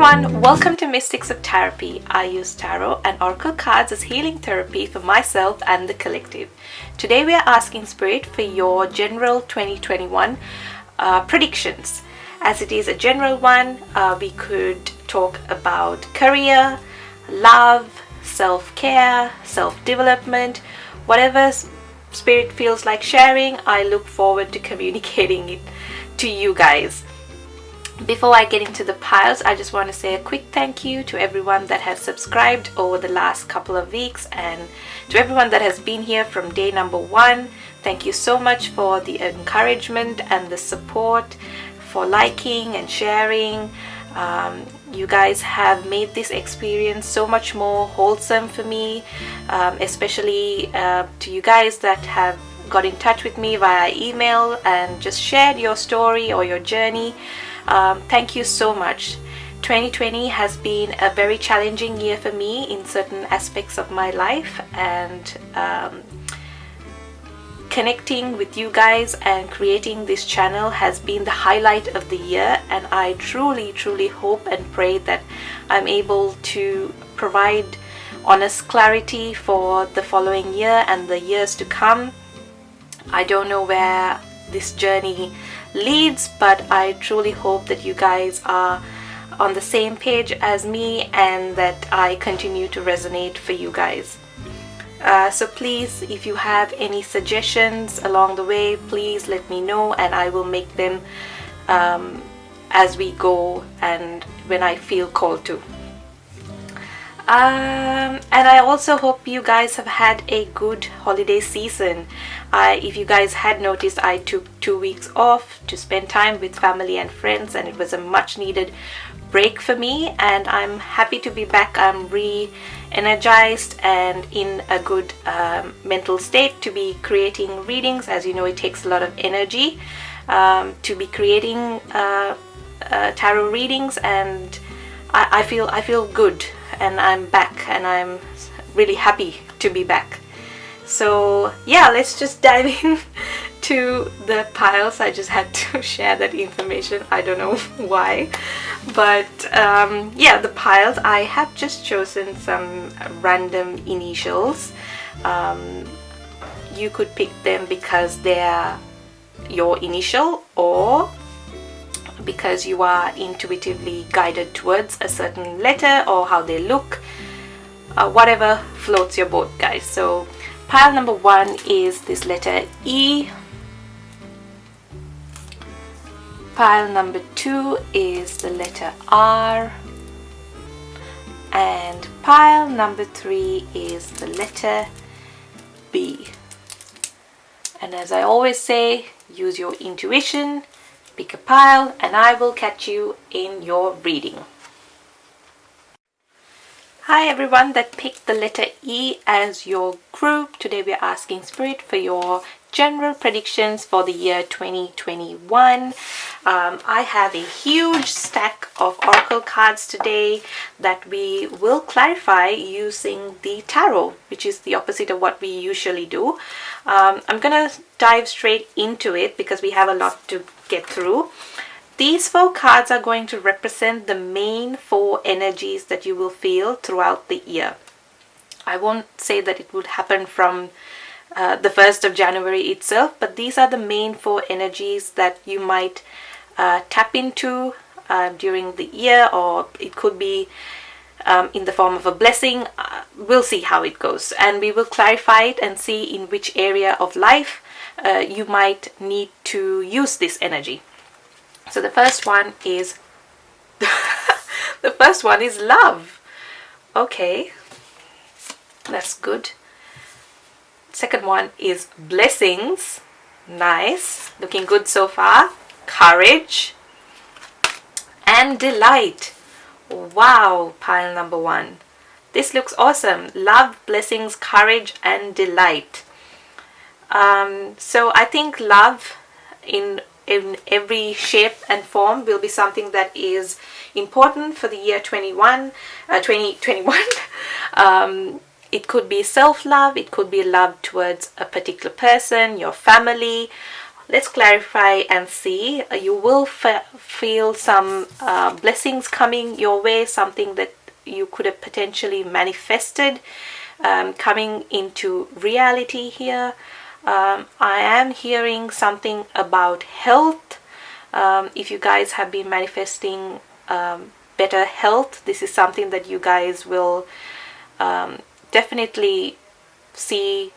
everyone, welcome to Mystics of Taropy. I use tarot and oracle cards as healing therapy for myself and the collective. Today we are asking Spirit for your general 2021 predictions. As it is a general one, we could talk about career, love, self-care, self-development, whatever Spirit feels like sharing. I look forward to communicating it to you guys. Before I get into the piles, I just want to say a quick thank you to everyone that has subscribed over the last couple of weeks, and to everyone that has been here from day number 1. Thank you so much for the encouragement and the support, for liking and sharing. You guys have made this experience so much more wholesome for me, especially to you guys that have got in touch with me via email and just shared your story or your journey. Thank you so much. 2020 has been a very challenging year for me in certain aspects of my life, and connecting with you guys and creating this channel has been the highlight of the year, and I truly hope and pray that I'm able to provide honest clarity for the following year and the years to come. I don't know where this journey leads, but I truly hope that you guys are on the same page as me and that I continue to resonate for you guys. So please, if you have any suggestions along the way, please let me know and I will make them as we go and when I feel called to. And I also hope you guys have had a good holiday season. If you guys had noticed, I took 2 weeks off to spend time with family and friends, and it was a much needed break for me, and I'm happy to be back. I'm re-energized and in a good mental state to be creating readings. As you know, it takes a lot of energy to be creating tarot readings, and I feel good, and I'm back, and I'm really happy to be back. So yeah, let's just dive in to the piles. I just had to share that information. I don't know why, but yeah, the piles, I have just chosen some random initials. You could pick them because they're your initial, or because you are intuitively guided towards a certain letter or how they look. Whatever floats your boat, guys. So pile number 1 is this letter E. Pile number 2 is the letter R. And pile number 3 is the letter B. And as I always say, use your intuition, pick a pile, and I will catch you in your reading. Hi everyone that picked the letter E as your group. Today we are asking Spirit for your general predictions for the year 2021. I have a huge stack of oracle cards today that we will clarify using the tarot, which is the opposite of what we usually do. I'm gonna dive straight into it because we have a lot to get through. These 4 cards are going to represent the main 4 energies that you will feel throughout the year. I won't say that it would happen from the 1st of January itself, but these are the main 4 energies that you might tap into during the year, or it could be in the form of a blessing. We'll see how it goes, and we will clarify it and see in which area of life you might need to use this energy. So the first one is the first one is love. Okay, that's good. Second one is blessings. Nice, looking good so far. Courage and delight. Wow, pile number 1. This looks awesome. Love, blessings, courage and delight. So I think love in every shape and form will be something that is important for the year 2021. It could be self-love, it could be love towards a particular person, your family, let's clarify and see. You will feel some blessings coming your way, something that you could have potentially manifested coming into reality here. I am hearing something about health. If you guys have been manifesting better health, this is something that you guys will definitely see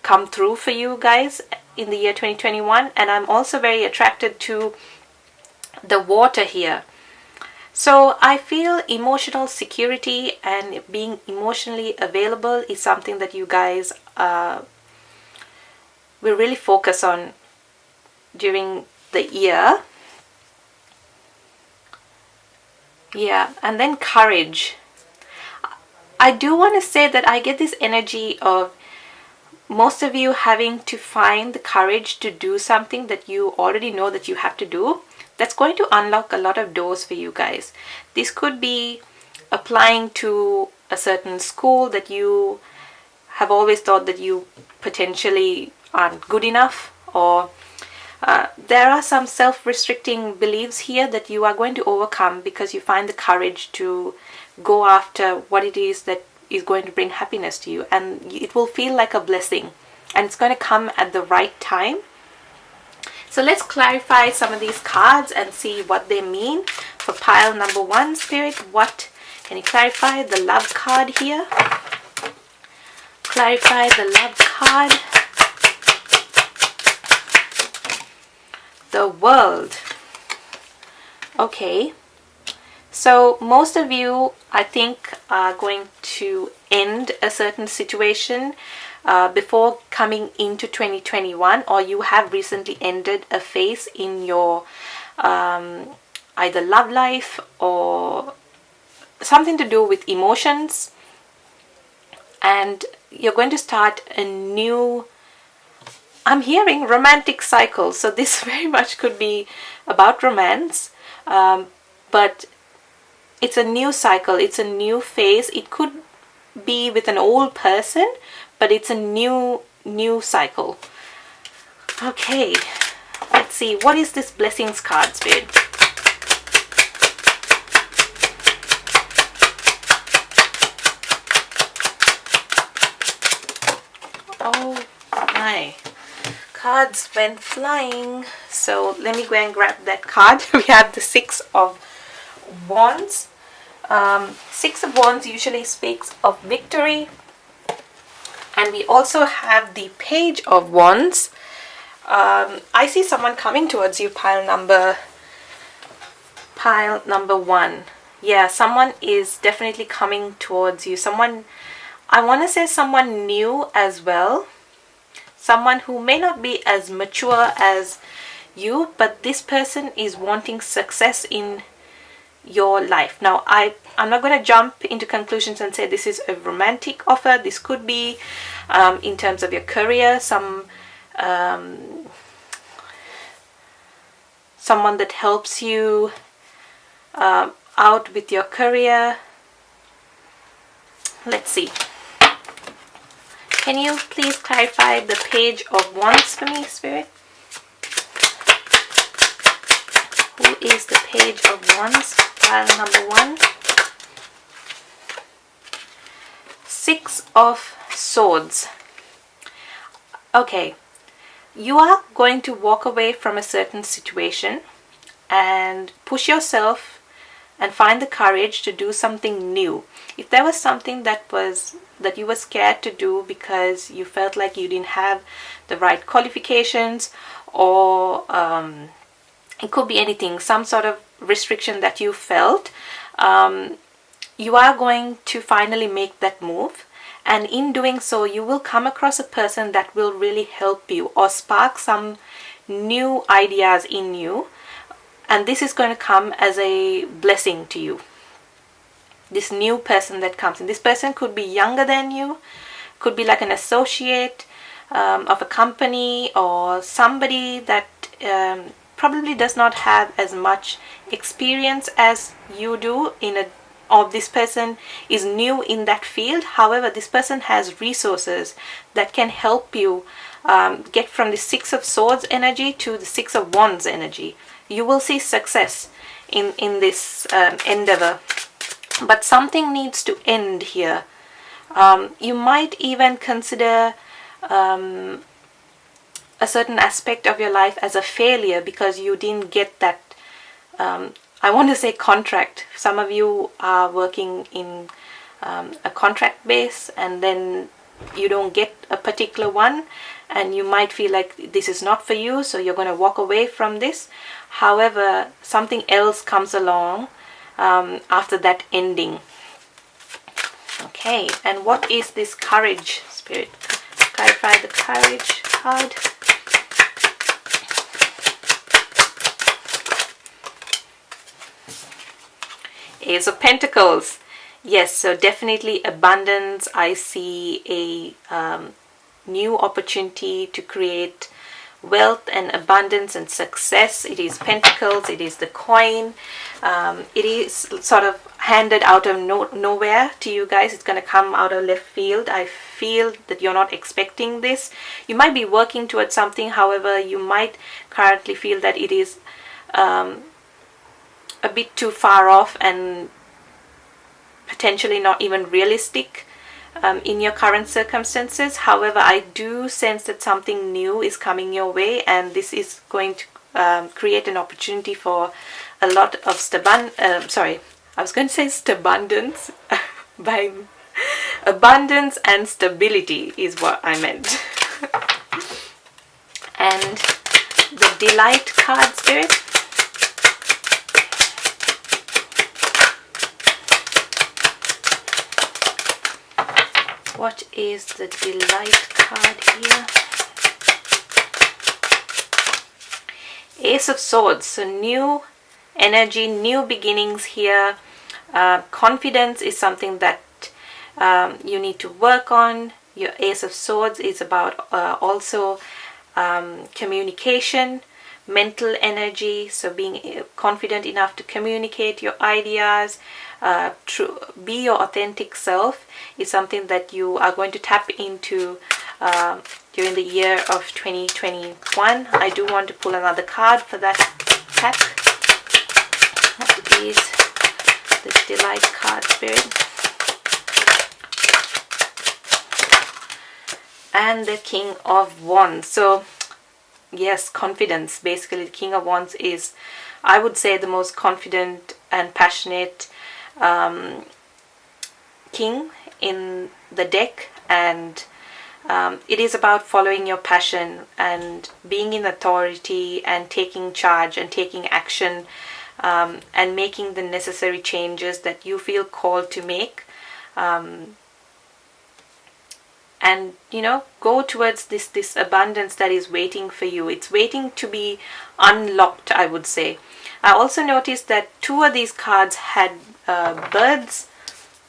come through for you guys in the year 2021. And I'm also very attracted to the water here. So I feel emotional security and being emotionally available is something that you guys will really focus on during the year. Yeah, and then courage. I do want to say that I get this energy of most of you having to find the courage to do something that you already know that you have to do. That's going to unlock a lot of doors for you guys. This could be applying to a certain school that you have always thought that you potentially aren't good enough, or there are some self-restricting beliefs here that you are going to overcome because you find the courage to go after what it is that is going to bring happiness to you, and it will feel like a blessing, and it's going to come at the right time. So let's clarify some of these cards and see what they mean for pile number 1. Spirit, what can you clarify? The love card here. Clarify the love card. The world. Okay. So most of you, I think, are going to end a certain situation before coming into 2021, or you have recently ended a phase in your either love life or something to do with emotions, and you're going to start a new, I'm hearing, romantic cycle. So this very much could be about romance, but it's a new cycle, it's a new phase. It could be with an old person, but it's a new cycle. Okay, let's see. What is this blessings card, Spirit? Oh my, cards went flying. So let me go and grab that card. We have the 6 of Wands. 6 of Wands usually speaks of victory, and we also have the Page of Wands. I see someone coming towards you, pile number 1. Yeah, someone is definitely coming towards you. Someone, I want to say someone new as well, someone who may not be as mature as you, but this person is wanting success in your life. Now I'm not going to jump into conclusions and say this is a romantic offer. This could be in terms of your career, someone that helps you out with your career. Let's see. Can you please clarify the Page of Wands for me, Spirit? Who is the Page of Wands? Pile number 1. 6 of Swords. Okay, you are going to walk away from a certain situation and push yourself and find the courage to do something new. If there was something that you were scared to do because you felt like you didn't have the right qualifications, or it could be anything, some sort of restriction that you felt, you are going to finally make that move. And in doing so, you will come across a person that will really help you or spark some new ideas in you. And this is going to come as a blessing to you. This new person that comes in. This person could be younger than you, could be like an associate of a company, or somebody that probably does not have as much experience as you do in a of this person is new in that field. However, this person has resources that can help you get from the Six of Swords energy to the Six of Wands energy. You will see success in this endeavor, but something needs to end here. You might even consider a certain aspect of your life as a failure because you didn't get that, I want to say, contract. Some of you are working in a contract base, and then you don't get a particular one, and you might feel like this is not for you, so you're going to walk away from this. However, something else comes along after that ending. Okay, and what is this courage, Spirit? Clarify the courage card. Ace of Pentacles. Yes, so definitely abundance. I see a new opportunity to create wealth and abundance and success. It is Pentacles, it is the coin. It is sort of handed out of nowhere to you guys. It's going to come out of left field. I feel that you're not expecting this. You might be working towards something, however, you might currently feel that it is a bit too far off and potentially not even realistic in your current circumstances. However, I do sense that something new is coming your way, and this is going to create an opportunity for a lot of abundance by abundance and stability is what I meant. And the Delight card, Spirit. What is the Delight card here? Ace of Swords. So new energy, new beginnings here. Confidence is something that you need to work on. Your Ace of Swords is about also communication, mental energy. So being confident enough to communicate your ideas, be your authentic self is something that you are going to tap into during the year of 2021. I do want to pull another card for that pack. What is the Delight card, Spirit? And the King of Wands. So yes, confidence. Basically, the King of Wands is, I would say, the most confident and passionate king in the deck, and it is about following your passion and being in authority and taking charge and taking action and making the necessary changes that you feel called to make, and go towards this abundance that is waiting for you. It's waiting to be unlocked, I would say. I also noticed that two of these cards had birds.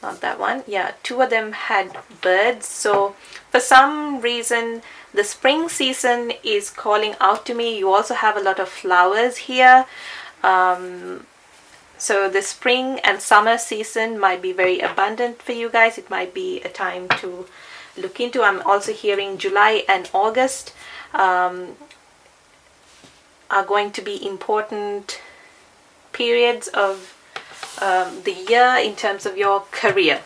Not that one. Yeah, two of them had birds. So for some reason the spring season is calling out to me. You also have a lot of flowers here. So the spring and summer season might be very abundant for you guys. It might be a time to look into. I'm also hearing July and August are going to be important periods of the year in terms of your career.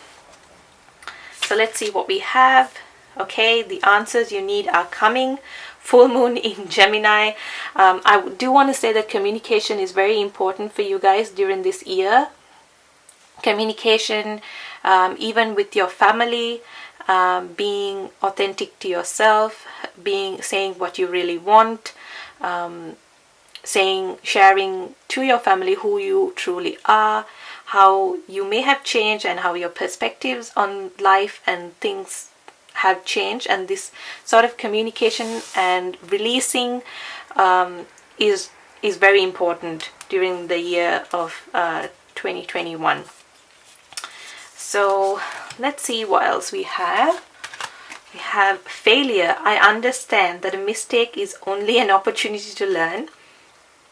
So let's see what we have. Okay, the answers you need are coming. Full moon in Gemini. I do want to say that communication is very important for you guys during this year. Communication, even with your family, being authentic to yourself, saying what you really want, sharing to your family who you truly are, how you may have changed and how your perspectives on life and things have changed. And this sort of communication and releasing is very important during the year of 2021. So let's see what else we have. We have failure. I understand that a mistake is only an opportunity to learn.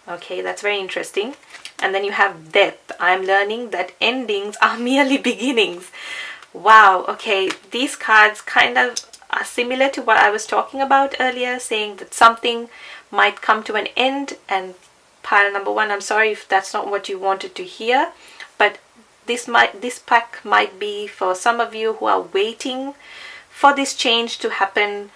Okay, that's very interesting. And then you have death. I'm learning that endings are merely beginnings. Wow, okay, these cards kind of are similar to what I was talking about earlier, saying that something might come to an end. And pile number one, I'm sorry if that's not what you wanted to hear, but this pack might be for some of you who are waiting for this change to happen,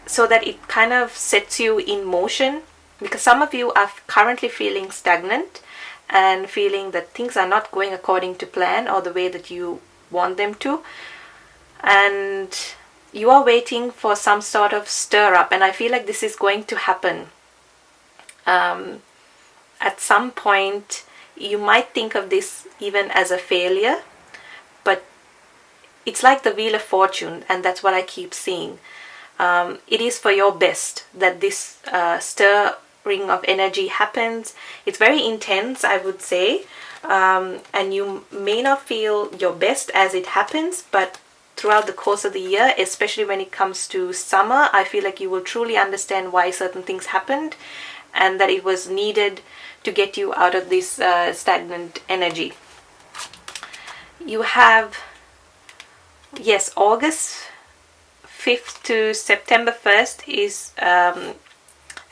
so that it kind of sets you in motion, because some of you are currently feeling stagnant and feeling that things are not going according to plan or the way that you want them to, and you are waiting for some sort of stir up. And I feel like this is going to happen at some point. You might think of this even as a failure, but it's like the Wheel of Fortune, and that's what I keep seeing. It is for your best that this stirring of energy happens. It's very intense, I would say, and you may not feel your best as it happens, but throughout the course of the year, especially when it comes to summer, I feel like you will truly understand why certain things happened, and that it was needed to get you out of this stagnant energy. You have, yes, August 5th to September 1st is an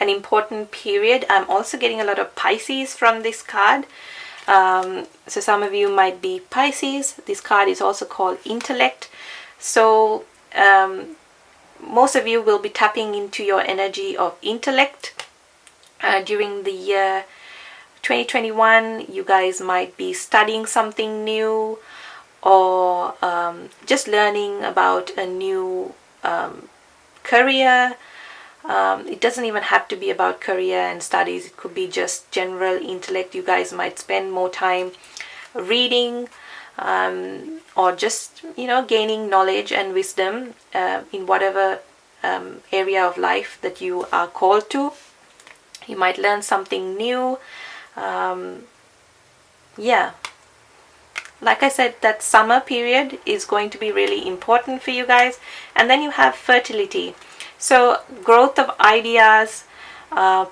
important period. I'm also getting a lot of Pisces from this card. So some of you might be Pisces. This card is also called Intellect. So most of you will be tapping into your energy of intellect during the year 2021. You guys might be studying something new, or just learning about a new career. It doesn't even have to be about career and studies. It could be just general intellect. You guys might spend more time reading, or just, gaining knowledge and wisdom in whatever area of life that you are called to. You might learn something new. Yeah, like I said, that summer period is going to be really important for you guys. And then you have fertility. So growth of ideas,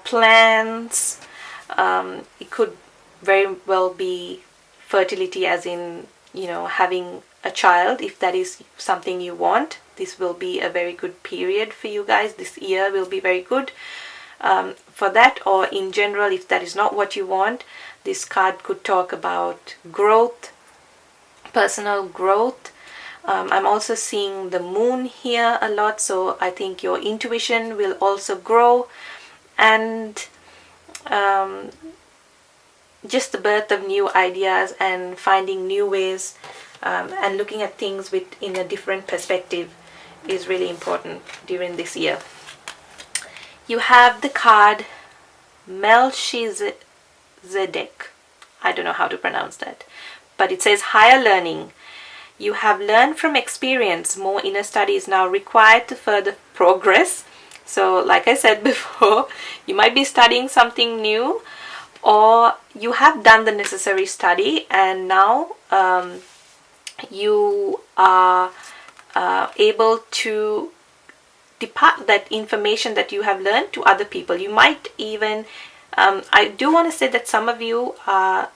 plans. It could very well be fertility as in, having a child. If that is something you want, this will be a very good period for you guys. This year will be very good for that. Or in general, if that is not what you want, this card could talk about growth, personal growth. I'm also seeing the moon here a lot, so I think your intuition will also grow, and just the birth of new ideas and finding new ways, and looking at things in a different perspective is really important during this year. You have the card Melchizedek. I don't know how to pronounce that, but it says higher learning. You have learned from experience. More inner study is now required to further progress. So like I said before, you might be studying something new, or you have done the necessary study, and now you are able to depart that information that you have learned to other people. You might even, I do want to say that some of you are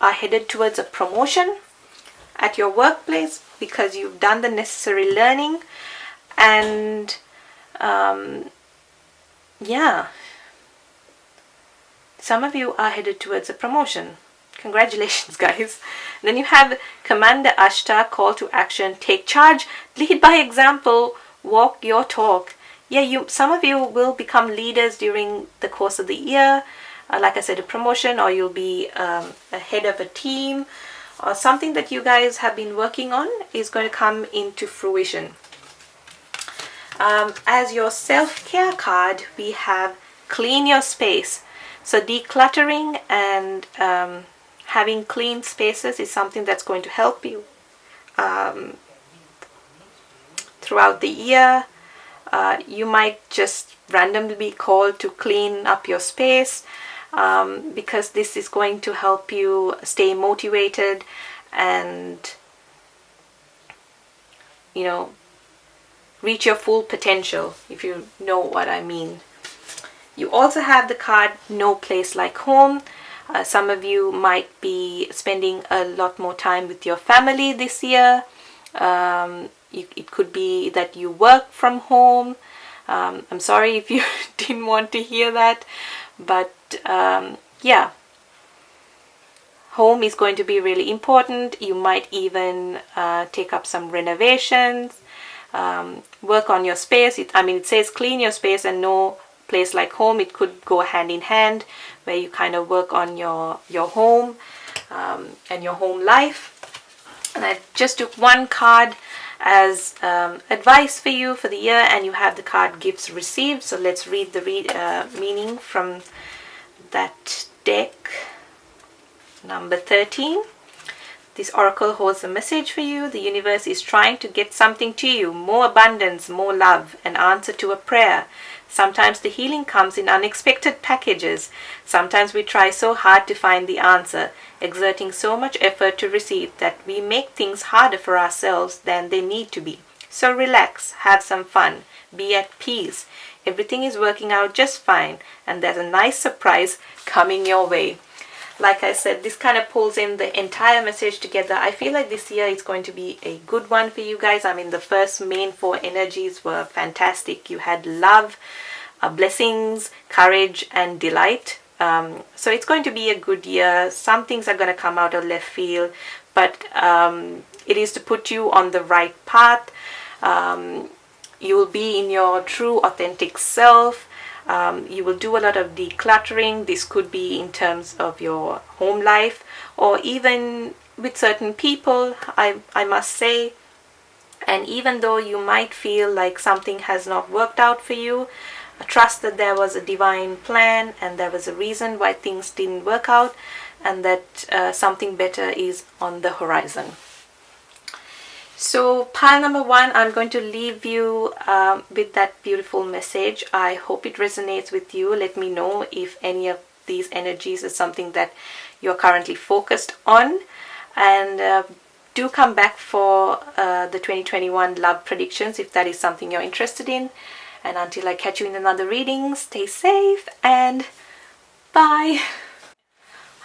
headed towards a promotion at your workplace because you've done the necessary learning. And yeah, some of you are headed towards a promotion. Congratulations, guys. And then you have Commander Ashtar, call to action, take charge, lead by example, walk your talk. Yeah, some of you will become leaders during the course of the year. Like I said, a promotion, or you'll be a head of a team, or something that you guys have been working on is going to come into fruition. As your self-care card, we have clean your space. So decluttering and having clean spaces is something that's going to help you throughout the year. You might just randomly be called to clean up your space, because this is going to help you stay motivated and, reach your full potential, if you know what I mean. You also have the card No Place Like Home. Some of you might be spending a lot more time with your family this year. It could be that you work from home. I'm sorry if you didn't want to hear that, but yeah, home is going to be really important. You might even take up some renovations, work on your space. It says clean your space and no place like home. It could go hand in hand, where you kind of work on your home and your home life. And I just took one card as advice for you for the year, and you have the card Gifts Received. So let's read the meaning from that deck. Number 13. This oracle holds a message for you. The universe is trying to get something to you. More abundance, more love, an answer to a prayer. Sometimes the healing comes in unexpected packages. Sometimes we try so hard to find the answer, exerting so much effort to receive that we make things harder for ourselves than they need to be. So relax, have some fun, be at peace. Everything is working out just fine, and there's a nice surprise coming your way. Like I said, this kind of pulls in the entire message together. I feel like this year is going to be a good one for you guys. The first main 4 energies were fantastic. You had love, blessings, courage, and delight. So it's going to be a good year. Some things are going to come out of left field, but it is to put you on the right path. You will be in your true, authentic self. You will do a lot of decluttering. This could be in terms of your home life, or even with certain people, I must say. And even though you might feel like something has not worked out for you, trust that there was a divine plan and there was a reason why things didn't work out, and that something better is on the horizon. So pile number 1, I'm going to leave you with that beautiful message. I hope it resonates with you. Let me know if any of these energies is something that you're currently focused on. And do come back for the 2021 love predictions if that is something you're interested in. And until I catch you in another reading, stay safe and bye.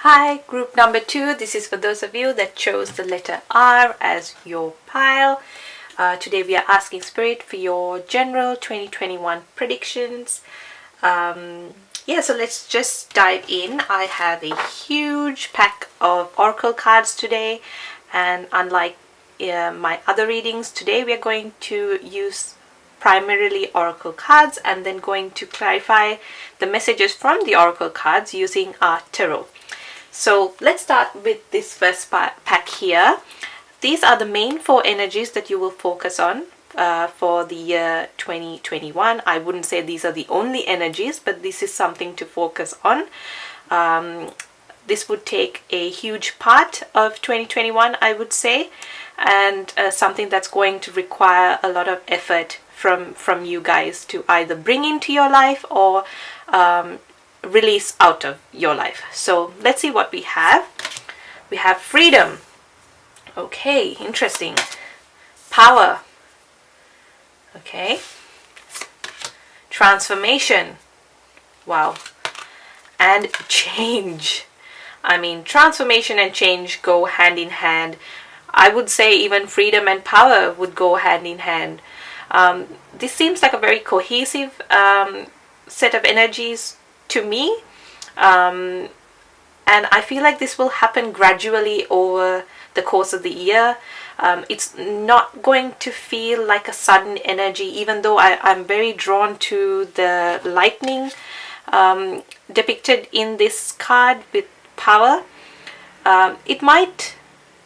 Hi, group number 2. This is for those of you that chose the letter R as your pile. Today we are asking Spirit for your general 2021 predictions. So let's just dive in. I have a huge pack of oracle cards today, and unlike my other readings, today we are going to use primarily oracle cards and then going to clarify the messages from the oracle cards using our tarot. So let's start with this first pack here. These are the main 4 energies that you will focus on for the year 2021. I wouldn't say these are the only energies, but this is something to focus on. This would take a huge part of 2021, I would say, and something that's going to require a lot of effort from you guys to either bring into your life or release out of your life. So let's see what we have. We have freedom. Okay, interesting. Power. Okay. Transformation. Wow. And change. Transformation and change go hand in hand. I would say even freedom and power would go hand in hand. This seems like a very cohesive set of energies to me, and I feel like this will happen gradually over the course of the year. It's not going to feel like a sudden energy, even though I'm very drawn to the lightning depicted in this card with power. It might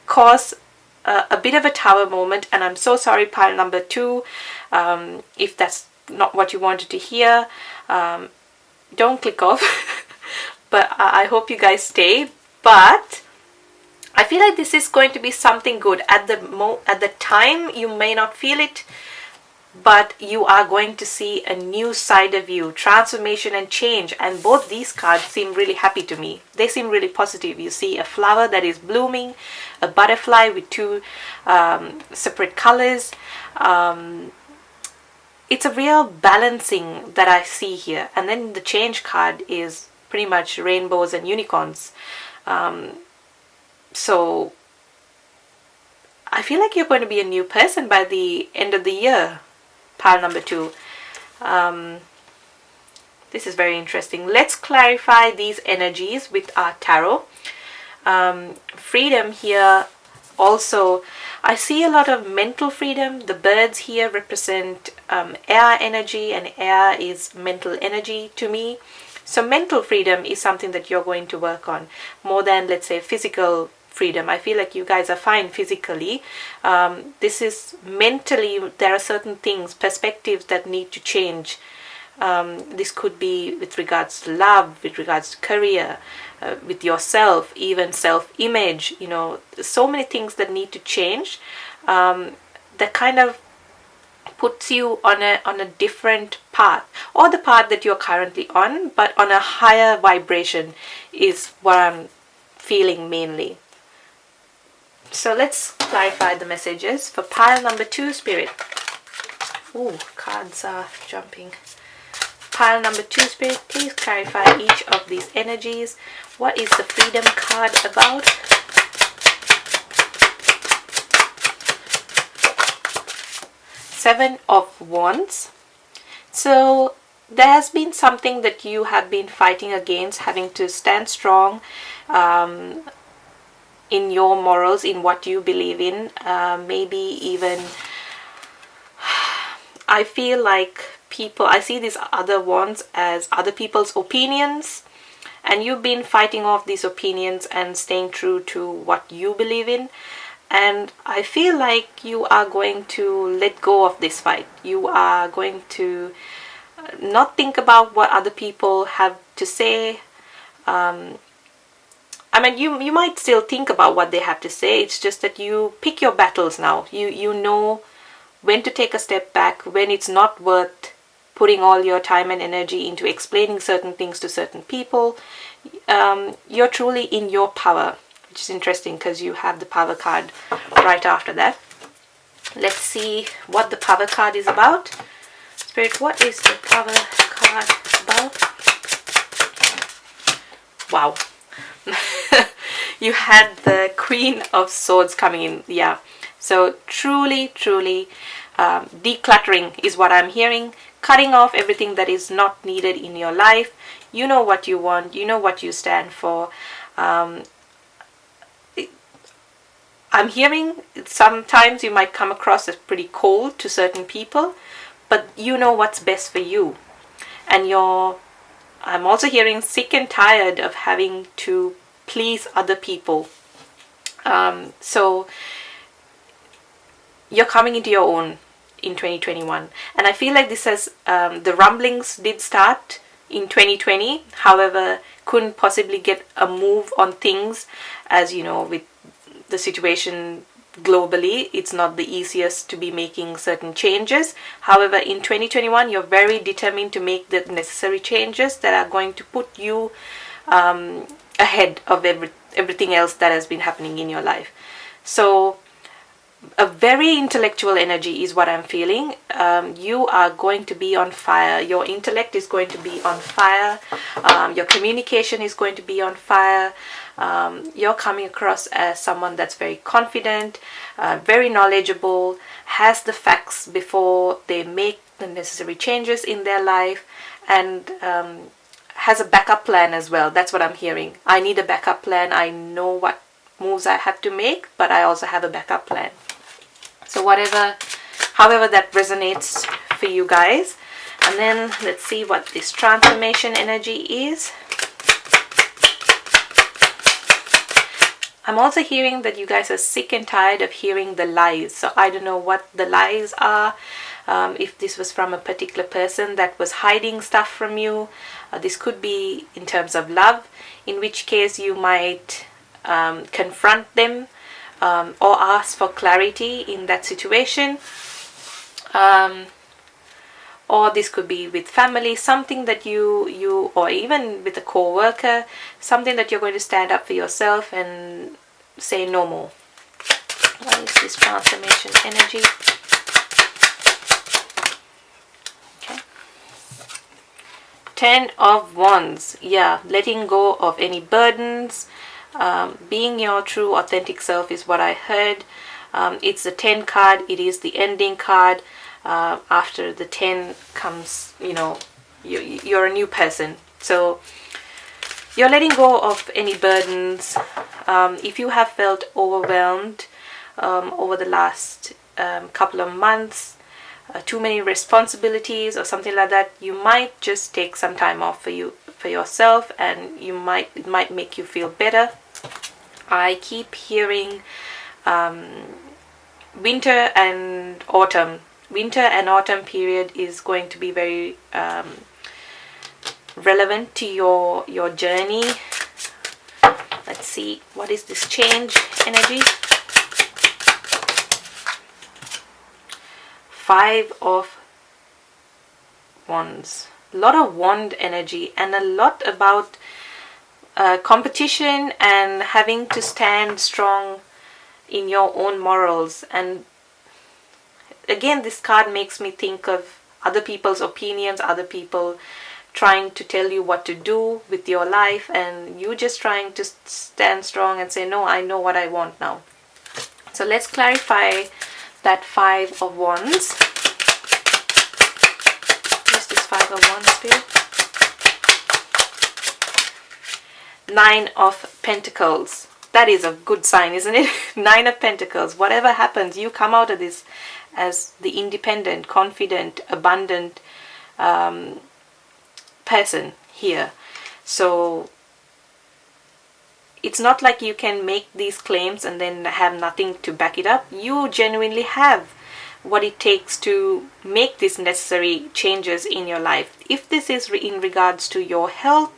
cause a bit of a tower moment, and I'm so sorry, pile number 2, if that's not what you wanted to hear. Don't click off. But I hope you guys stay. But I feel like this is going to be something good. At the time you may not feel it, but you are going to see a new side of you, transformation and change. And both these cards seem really happy to me. They seem really positive. You see a flower that is blooming, a butterfly with 2 separate colors, it's a real balancing that I see here. And then the change card is pretty much rainbows and unicorns. So I feel like you're going to be a new person by the end of the year, pile number 2. This is very interesting. Let's clarify these energies with our tarot. Freedom here also, I see a lot of mental freedom. The birds here represent air energy, and air is mental energy to me. So mental freedom is something that you're going to work on more than, let's say, physical freedom. I feel like you guys are fine physically. This is mentally, there are certain things, perspectives that need to change. This could be with regards to love, with regards to career, with yourself, even self-image. You know, so many things that need to change. That kind of puts you on a different path, or the path that you're currently on, but on a higher vibration is what I'm feeling mainly. So let's clarify the messages for pile number 2, Spirit. Ooh, cards are jumping. Pile number 2, Spirit, please clarify each of these energies. What is the freedom card about? Seven of Wands. So there has been something that you have been fighting against, having to stand strong in your morals, in what you believe in. Maybe even, I feel like people, I see these other wands as other people's opinions, and you've been fighting off these opinions and staying true to what you believe in. And I feel like you are going to let go of this fight. You are going to not think about what other people have to say. I mean, you might still think about what they have to say. It's just that you pick your battles now. You know when to take a step back, when it's not worth putting all your time and energy into explaining certain things to certain people. You're truly in your power, which is interesting because you have the power card right after that. Let's see what the power card is about. Spirit, what is the power card about? Wow. You had the Queen of Swords coming in. Yeah. So truly decluttering is what I'm hearing. Cutting off everything that is not needed in your life. You know what you want. You know what you stand for. I'm hearing sometimes you might come across as pretty cold to certain people, but you know what's best for you. And I'm also hearing sick and tired of having to please other people. So you're coming into your own in 2021. And I feel like this has, the rumblings did start in 2020. However, couldn't possibly get a move on things, as you know, with the situation globally, it's not the easiest to be making certain changes. However, in 2021, you're very determined to make the necessary changes that are going to put you ahead of everything else that has been happening in your life. So a very intellectual energy is what I'm feeling. You are going to be on fire. Your intellect is going to be on fire. Your communication is going to be on fire. You're coming across as someone that's very confident, very knowledgeable, has the facts before they make the necessary changes in their life, and has a backup plan as well. That's what I'm hearing. I need a backup plan. I know what moves I have to make, but I also have a backup plan. So however that resonates for you guys. And then let's see what this transformation energy is. I'm also hearing that you guys are sick and tired of hearing the lies. So I don't know what the lies are. If this was from a particular person that was hiding stuff from you. This could be in terms of love, in which case you might confront them or ask for clarity in that situation. Or this could be with family, something that you or even with a co-worker, something that you're going to stand up for yourself and say no more. What is this transformation energy? Ten of Wands. Yeah, letting go of any burdens. Being your true authentic self is what I heard. It's the 10 card. It is the ending card. After the 10 comes, you're a new person. So you're letting go of any burdens. If you have felt overwhelmed over the last couple of months, too many responsibilities or something like that, you might just take some time off for yourself, and it might make you feel better. I keep hearing winter and autumn. Winter and autumn period is going to be very relevant to your journey. Let's see, what is this change energy? Five of Wands. A lot of wand energy, and a lot about competition and having to stand strong in your own morals. And again, this card makes me think of other people's opinions, other people trying to tell you what to do with your life, and you just trying to stand strong and say, no, I know what I want now. So let's clarify that Five of Wands. Where's this Five of Wands, Spirit? Nine of Pentacles. That is a good sign, isn't it? Nine of Pentacles. Whatever happens, you come out of this as the independent, confident, abundant person here. So it's not like you can make these claims and then have nothing to back it up. You genuinely have what it takes to make these necessary changes in your life. If this is in regards to your health,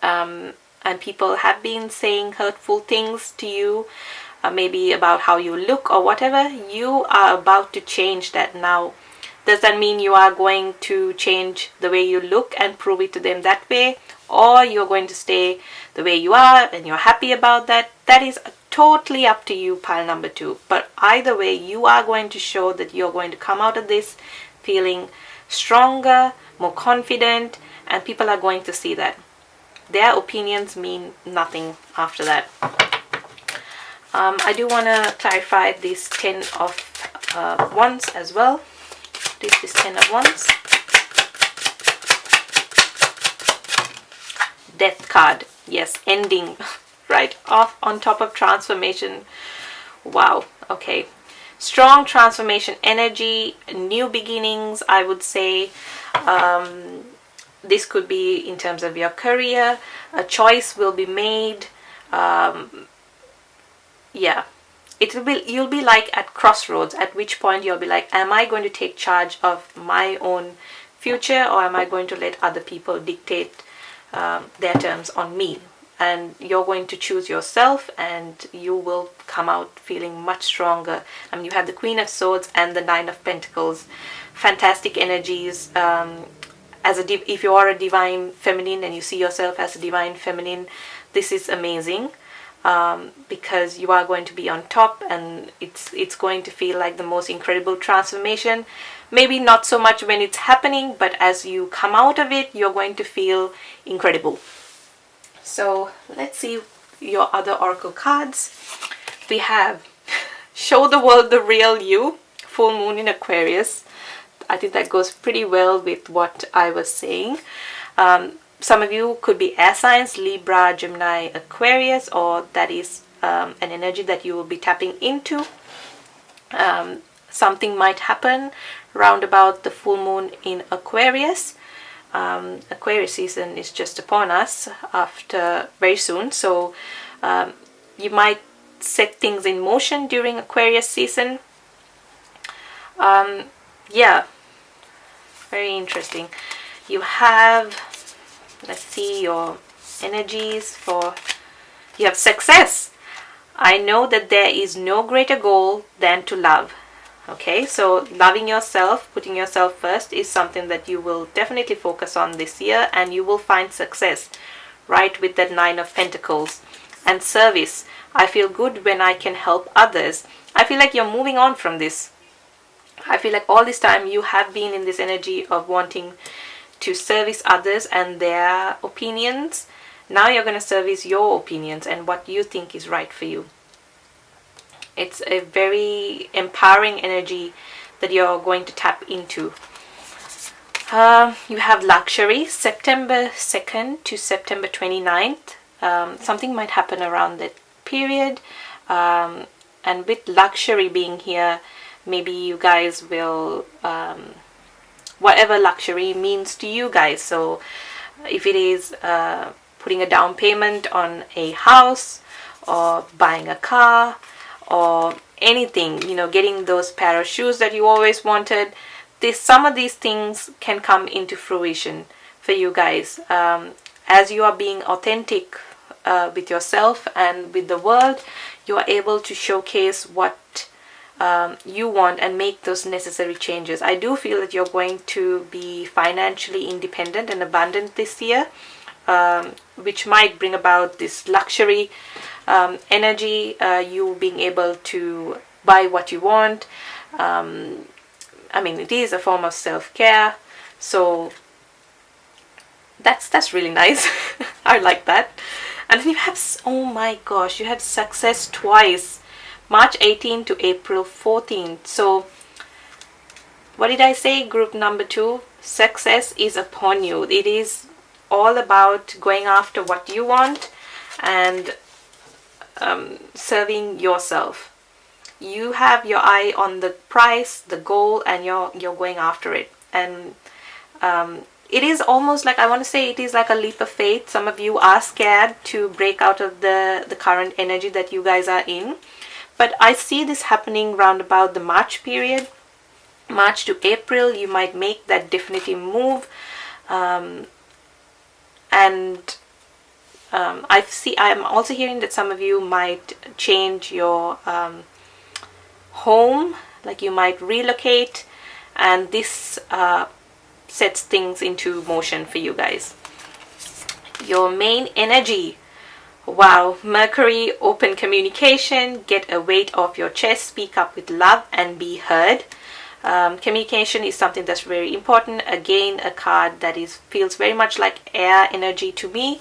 and people have been saying hurtful things to you, maybe about how you look or whatever, you are about to change that now. Does that mean you are going to change the way you look and prove it to them that way, or you're going to stay the way you are and you're happy about that? That is totally up to you, pile number 2. But either way, you are going to show that you're going to come out of this feeling stronger, more confident, and people are going to see that. Their opinions mean nothing after that. I do want to clarify this 10 of Wands as well. This is 10 of Wands. Death card. Yes, ending. Right off on top of transformation. Wow. Okay. Strong transformation energy. New beginnings, I would say. This could be in terms of your career. A choice will be made. Yeah. You'll be like at crossroads, at which point you'll be like, am I going to take charge of my own future, or am I going to let other people dictate their terms on me? And you're going to choose yourself, and you will come out feeling much stronger. I mean, you have the Queen of Swords and the Nine of Pentacles. Fantastic energies. If you are a divine feminine and you see yourself as a divine feminine, this is amazing. Because you are going to be on top, and it's going to feel like the most incredible transformation. Maybe not so much when it's happening, but as you come out of it, you're going to feel incredible. So let's see your other oracle cards. We have Show the World the Real You, Full Moon in Aquarius. I think that goes pretty well with what I was saying. Some of you could be air signs, Libra, Gemini, Aquarius, or that is an energy that you will be tapping into. Something might happen round about the full moon in Aquarius. Aquarius season is just upon us very soon. So you might set things in motion during Aquarius season. Yeah, very interesting. You have, let's see, your energies for, you have success. I know that there is no greater goal than to love. Okay, so loving yourself, putting yourself first is something that you will definitely focus on this year, and you will find success, right, with that Nine of Pentacles. And service. I feel good when I can help others. I feel like you're moving on from this. I feel like all this time you have been in this energy of wanting to service others and their opinions. Now you're going to service your opinions and what you think is right for you. It's a very empowering energy that you're going to tap into. You have luxury, September 2nd to September 29th. Something might happen around that period. And with luxury being here, maybe you guys will, whatever luxury means to you guys. So if it is putting a down payment on a house, or buying a car, or anything, getting those pair of shoes that you always wanted, some of these things can come into fruition for you guys. As you are being authentic with yourself and with the world, you are able to showcase what you want and make those necessary changes. I do feel that you're going to be financially independent and abundant this year, which might bring about this luxury energy, you being able to buy what you want. It is a form of self-care, so that's really nice. I like that. And then you have, oh my gosh, you have success twice, March 18th to April 14th. So what did I say? Group number 2, success is upon you. It is all about going after what you want and serving yourself. You have your eye on the prize, the goal, and you're going after it. And it is almost like, I want to say it is like a leap of faith. Some of you are scared to break out of the current energy that you guys are in. But I see this happening round about the March period. March to April, you might make that definitive move. I'm also hearing that some of you might change your home, like you might relocate, and this sets things into motion for you guys. Your main energy, wow, Mercury, open communication, get a weight off your chest, speak up with love and be heard. Communication is something that's very important. Again, a card that feels very much like air energy to me.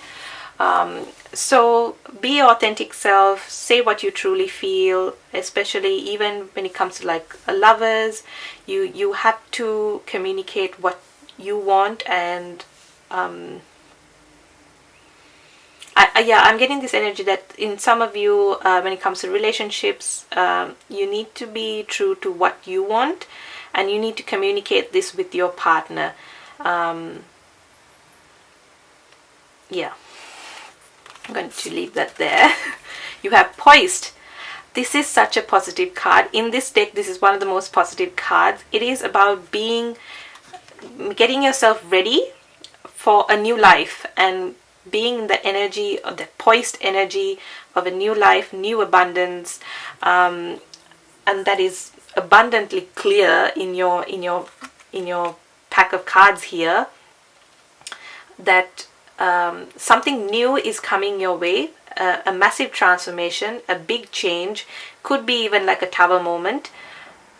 So be your authentic self, say what you truly feel, especially even when it comes to like lovers. You have to communicate what you want. And I'm getting this energy that in some of you, when it comes to relationships, you need to be true to what you want, and you need to communicate this with your partner. I'm going to leave that there. You have poised. This is such a positive card. In this deck, this is one of the most positive cards. It is about getting yourself ready for a new life and being in the energy of the poised energy of a new life, new abundance, and that is abundantly clear in your pack of cards here. That something new is coming your way, a massive transformation, a big change, could be even like a tower moment,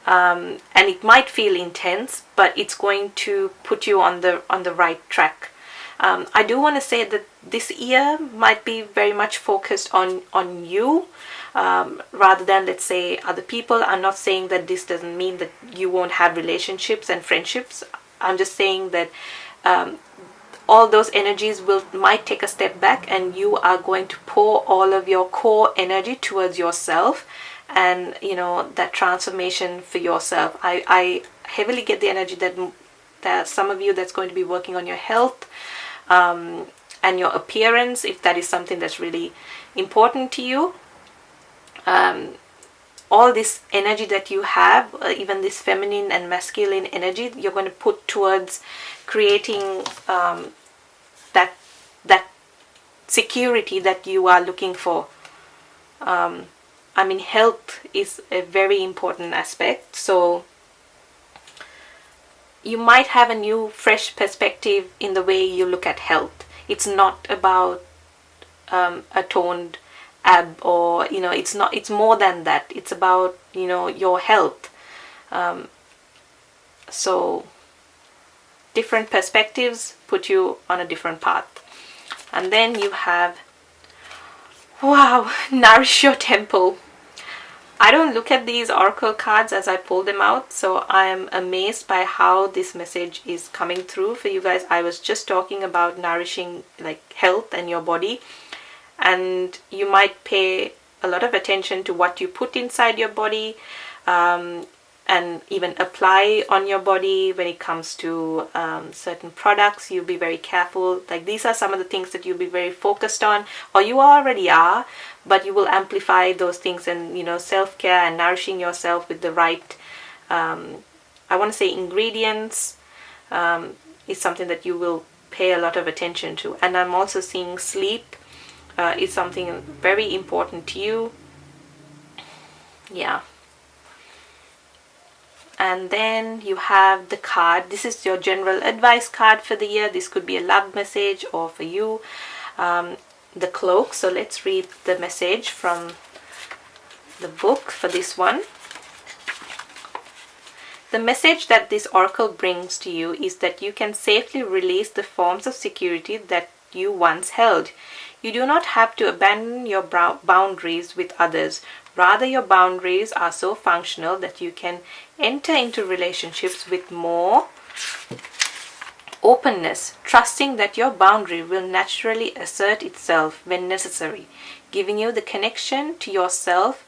and it might feel intense, but it's going to put you on the right track. I do want to say that this year might be very much focused on you, rather than, let's say, other people. I'm not saying that this doesn't mean that you won't have relationships and friendships. I'm just saying that all those energies might take a step back, and you are going to pour all of your core energy towards yourself and that transformation for yourself. I heavily get the energy that some of you, that's going to be working on your health and your appearance, if that is something that's really important to you. All this energy that you have, even this feminine and masculine energy, you're going to put towards creating that security that you are looking for. Health is a very important aspect. So you might have a new, fresh perspective in the way you look at health. It's not about a toned ab, or it's more than that. It's about your health. So different perspectives put you on a different path. And then you have, wow, nourish your temple. I don't look at these oracle cards as I pull them out, so I am amazed by how this message is coming through for you guys. I was just talking about nourishing like health and your body, and you might pay a lot of attention to what you put inside your body, and even apply on your body when it comes to certain products. You'll be very careful. Like, these are some of the things that you'll be very focused on, or you already are, but you will amplify those things. And self-care and nourishing yourself with the right I want to say ingredients is something that you will pay a lot of attention to. And I'm also seeing sleep is something very important to you. Yeah. And then you have the card. This is your general advice card for the year. This could be a love message or for you. The cloak. So let's read the message from the book for this one. The message that this oracle brings to you is that you can safely release the forms of security that you once held. You do not have to abandon your boundaries with others. Rather, your boundaries are so functional that you can enter into relationships with more openness, trusting that your boundary will naturally assert itself when necessary, giving you the connection to yourself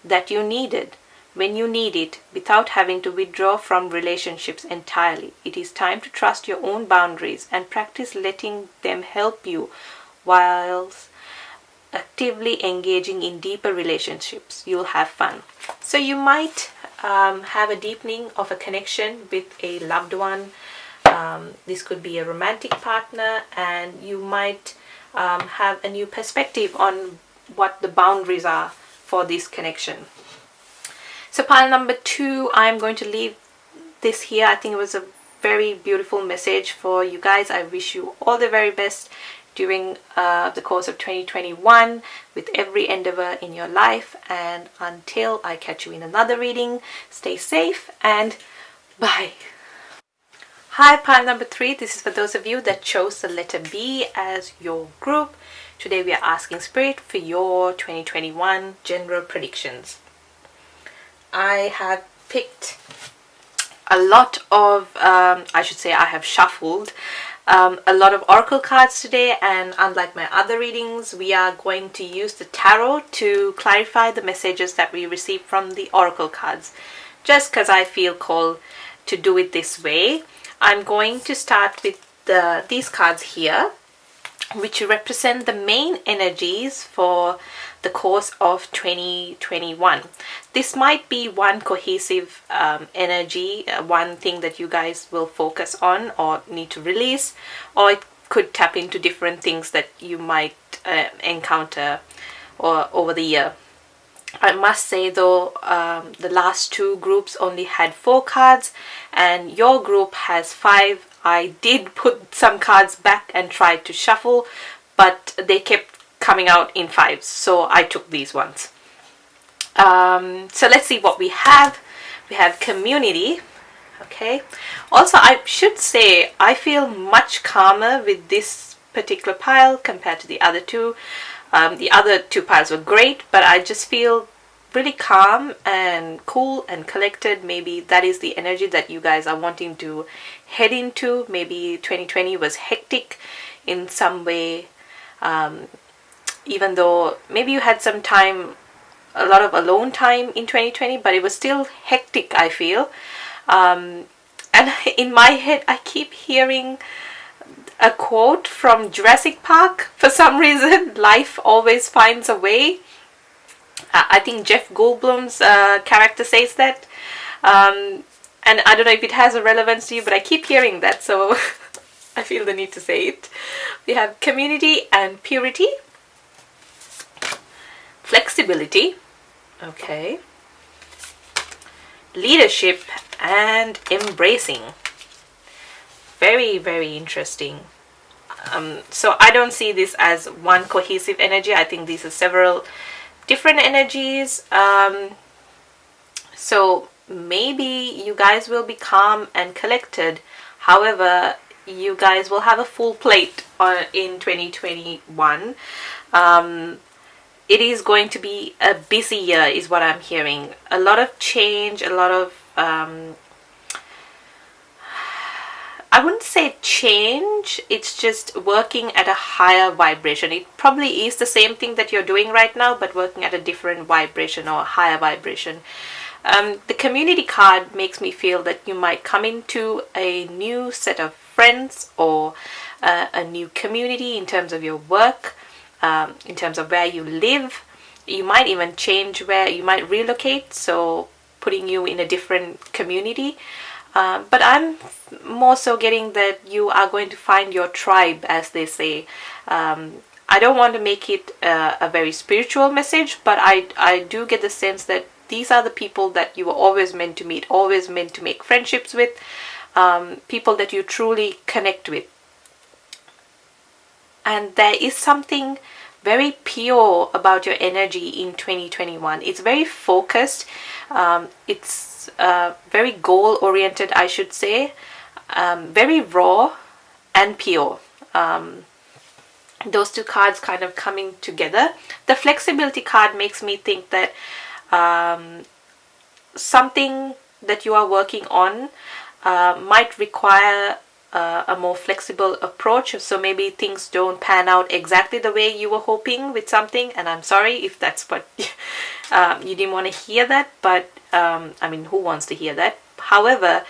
that you needed when you need it, without having to withdraw from relationships entirely. It is time to trust your own boundaries and practice letting them help you whilst actively engaging in deeper relationships. You'll have fun. So you might have a deepening of a connection with a loved one. This could be a romantic partner, and you might have a new perspective on what the boundaries are for this connection. So pile number 2, I'm going to leave this here. I think it was a very beautiful message for you guys. I wish you all the very best during the course of 2021 with every endeavor in your life. And until I catch you in another reading, stay safe and bye. Hi, pile number 3. This is for those of you that chose the letter B as your group. Today we are asking Spirit for your 2021 general predictions. I have picked a lot of, I should say I have shuffled a lot of oracle cards today, and unlike my other readings, we are going to use the tarot to clarify the messages that we receive from the oracle cards, just because I feel called to do it this way. I'm going to start with these cards here, which represent the main energies for the course of 2021. This might be one cohesive energy, one thing that you guys will focus on or need to release, or it could tap into different things that you might encounter over the year. I must say though, the last 2 groups only had 4 cards and your group has 5. I did put some cards back and tried to shuffle, but they kept coming out in 5s, so I took these ones. So let's see what we have. We have community. Okay. Also, I should say I feel much calmer with this particular pile compared to the other 2. The other 2 piles were great, but I just feel really calm and cool and collected. Maybe that is the energy that you guys are wanting to head into. Maybe 2020 was hectic in some way, even though maybe you had some time, a lot of alone time in 2020, but it was still hectic, I feel. And in my head I keep hearing a quote from Jurassic Park for some reason. Life always finds a way. I think Jeff Goldblum's character says that, and I don't know if it has a relevance to you, but I keep hearing that, so I feel the need to say it. We have community and purity, flexibility, okay, leadership and embracing. Very, very interesting. So I don't see this as one cohesive energy. I think these are several different energies. So maybe you guys will be calm and collected. However, you guys will have a full plate in 2021. It is going to be a busy year is what I'm hearing. A lot of change, a lot of I wouldn't say change, it's just working at a higher vibration. It probably is the same thing that you're doing right now, but working at a different vibration or a higher vibration. The community card makes me feel that you might come into a new set of friends or a new community in terms of your work, in terms of where you live. You might even change where you might relocate, so putting you in a different community. But I'm more so getting that you are going to find your tribe, as they say. I don't want to make it a very spiritual message, but I do get the sense that these are the people that you were always meant to meet, always meant to make friendships with, people that you truly connect with. And there is something very pure about your energy in 2021. It's very focused. It's very goal oriented, I should say, very raw and pure. Those two cards kind of coming together. The flexibility card makes me think that something that you are working on might require a more flexible approach, so maybe things don't pan out exactly the way you were hoping with something, and I'm sorry if that's what you didn't want to hear that, but I mean, who wants to hear that? However,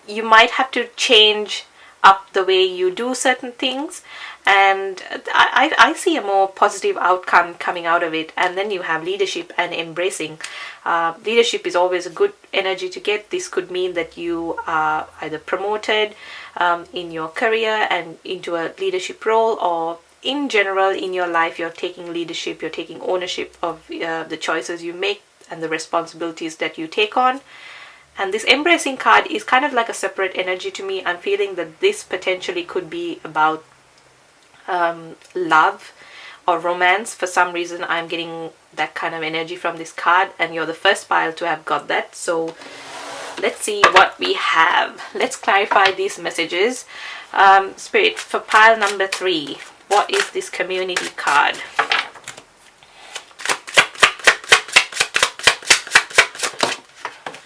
you might have to change up the way you do certain things, and I see a more positive outcome coming out of it. And then you have leadership and embracing. Leadership is always a good energy to get. This could mean that you are either promoted in your career and into a leadership role, or in general in your life you're taking leadership, you're taking ownership of the choices you make and the responsibilities that you take on. And this embracing card is kind of like a separate energy to me. I'm feeling that this potentially could be about love or romance. For some reason I'm getting that kind of energy from this card, and you're the first pile to have got that. So let's see what we have. Let's clarify these messages. Spirit, for pile number 3, what is this community card?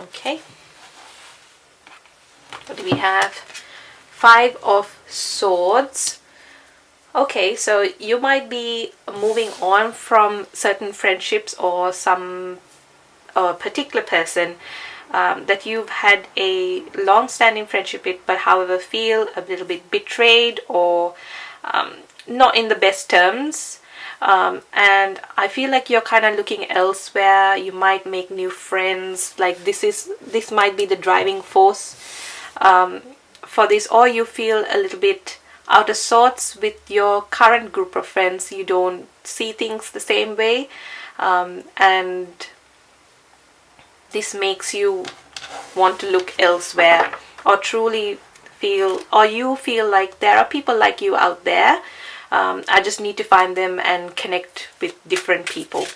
Okay. What do we have? 5 of Swords. Okay, so you might be moving on from certain friendships or a particular person that you've had a long-standing friendship with, but however feel a little bit betrayed or not in the best terms. And I feel like you're kind of looking elsewhere. You might make new friends. Like this might be the driving force for this, or you feel a little bit out of sorts with your current group of friends. You don't see things the same way, and this makes you want to look elsewhere, or truly feel, or you feel like there are people like you out there. I just need to find them and connect with different people.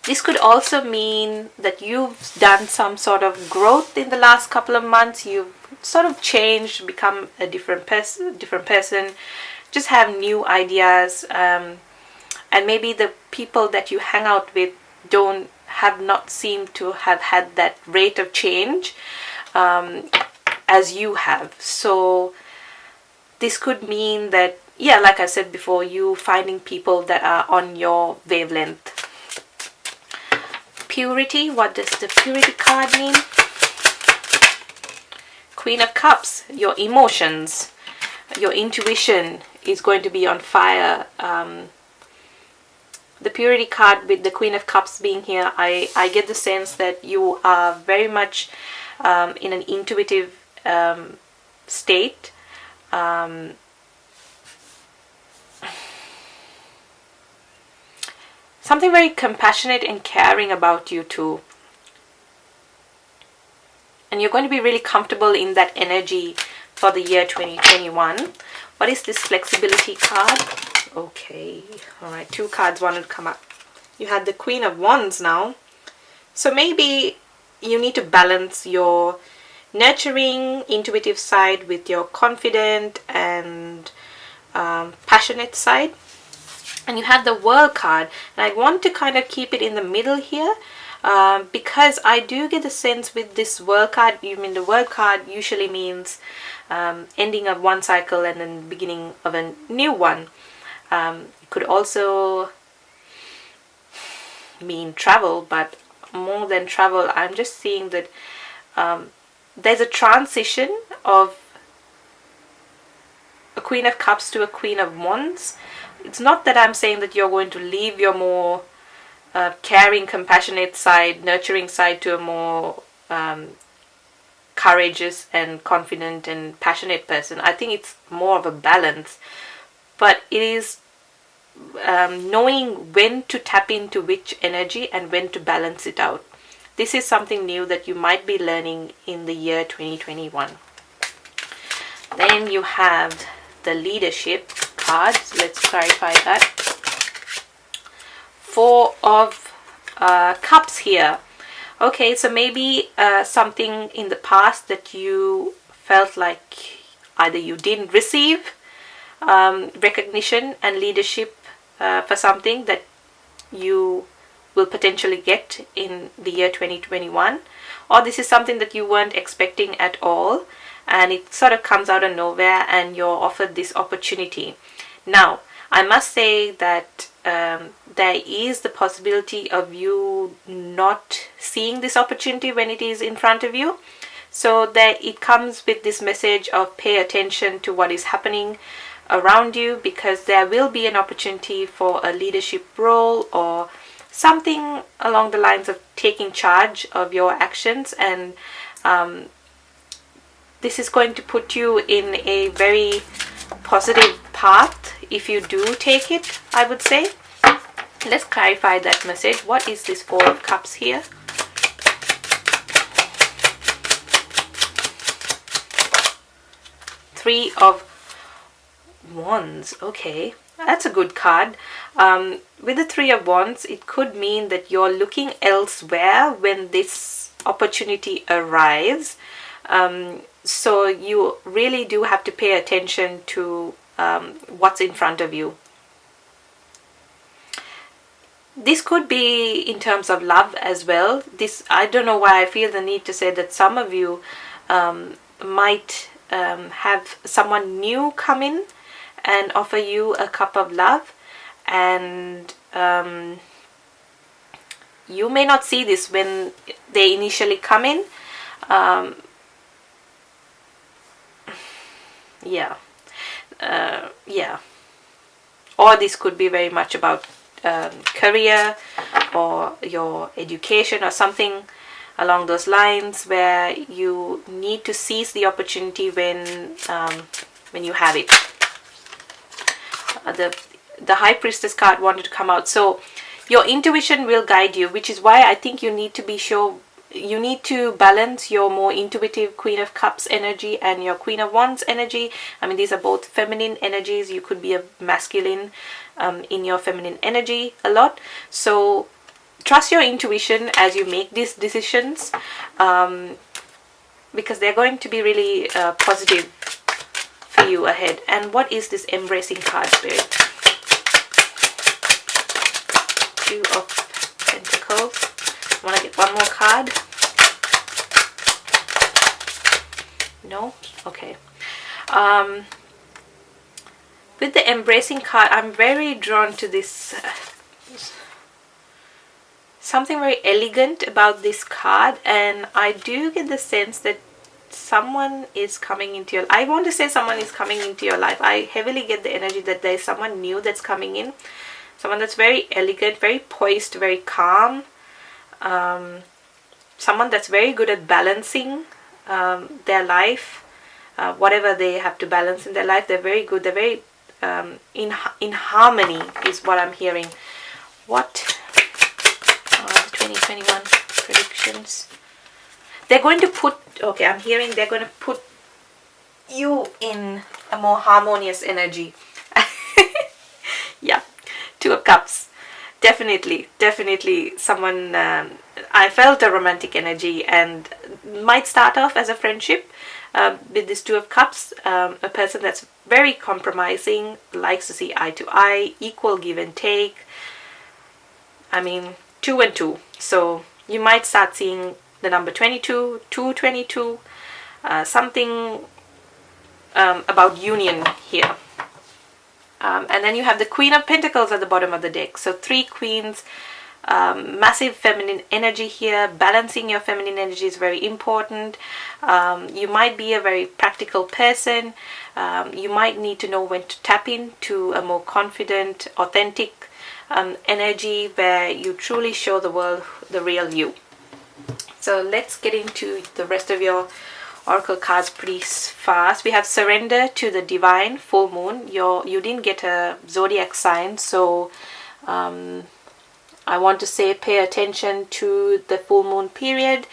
This could also mean that you've done some sort of growth in the last couple of months. You've sort of changed, become a different person, just have new ideas, and maybe the people that you hang out with have not seemed to have had that rate of change as you have. So this could mean that, yeah, like I said before, you finding people that are on your wavelength. Purity, what does the Purity card mean? Queen of Cups, your emotions, your intuition is going to be on fire. The Purity card with the Queen of Cups being here, I get the sense that you are very much in an intuitive state. Something very compassionate and caring about you too. And you're going to be really comfortable in that energy for the year 2021. What is this flexibility card? Okay, alright, 2 cards wanted to come up. You had the Queen of Wands now. So maybe you need to balance your nurturing, intuitive side with your confident and passionate side. And you have the World card, and I want to kind of keep it in the middle here, because I do get the sense with this World card, the World card usually means ending of one cycle and then beginning of a new one. It could also mean travel, but more than travel, I'm just seeing that there's a transition of a Queen of Cups to a Queen of Wands. It's not that I'm saying that you're going to leave your more caring, compassionate side, nurturing side to a more courageous and confident and passionate person. I think it's more of a balance, but it is knowing when to tap into which energy and when to balance it out. This is something new that you might be learning in the year 2021. Then you have the Leadership cards. Let's clarify that. 4 of Cups here. Okay, so maybe something in the past that you felt like either you didn't receive recognition and leadership for something that you will potentially get in the year 2021, or this is something that you weren't expecting at all, and it sort of comes out of nowhere and you're offered this opportunity. Now, I must say that there is the possibility of you not seeing this opportunity when it is in front of you. So that it comes with this message of pay attention to what is happening around you, because there will be an opportunity for a leadership role or something along the lines of taking charge of your actions, and this is going to put you in a very positive path if you do take it, I would say. Let's clarify that message. What is this 4 of Cups here? Three of Wands. Okay, that's a good card. With the 3 of Wands, it could mean that you're looking elsewhere when this opportunity arrives. So you really do have to pay attention to what's in front of you. This could be in terms of love as well. I don't know why I feel the need to say that some of you might have someone new come in and offer you a cup of love, and you may not see this when they initially come in. Or this could be very much about career or your education or something along those lines, where you need to seize the opportunity when you have it. The High Priestess card wanted to come out. So your intuition will guide you, which is why I think you need to be sure. You need to balance your more intuitive Queen of Cups energy and your Queen of Wands energy. I mean, these are both feminine energies. You could be a masculine in your feminine energy a lot. So trust your intuition as you make these decisions, because they're going to be really positive for you ahead. And what is this Embracing card, Spirit? 2 of Pentacles. I want to get one more card. No? Okay. With the Embracing card, I'm very drawn to this something very elegant about this card, and I do get the sense that someone is coming into your... I want to say someone is coming into your life. I heavily get the energy that there's someone new that's coming in. Someone that's very elegant, very poised, very calm. Someone that's very good at balancing their life. Whatever they have to balance in their life, they're very good. They're very in harmony is what I'm hearing. What 2021 predictions? They're going to put... Okay, I'm hearing they're going to put you in a more harmonious energy. Yeah, 2 of Cups. Definitely someone... I felt a romantic energy, and might start off as a friendship with this Two of Cups. A person that's very compromising, likes to see eye to eye, equal give and take. I mean, 2 and 2. So you might start seeing the number 22, 222, something about union here. And then you have the Queen of Pentacles at the bottom of the deck. So 3 queens, massive feminine energy here. Balancing your feminine energy is very important. You might be a very practical person. You might need to know when to tap into a more confident, authentic energy where you truly show the world the real you. So let's get into the rest of your oracle cards pretty fast. We have surrender to the divine, full moon. You didn't get a zodiac sign, so I want to say pay attention to the full moon period.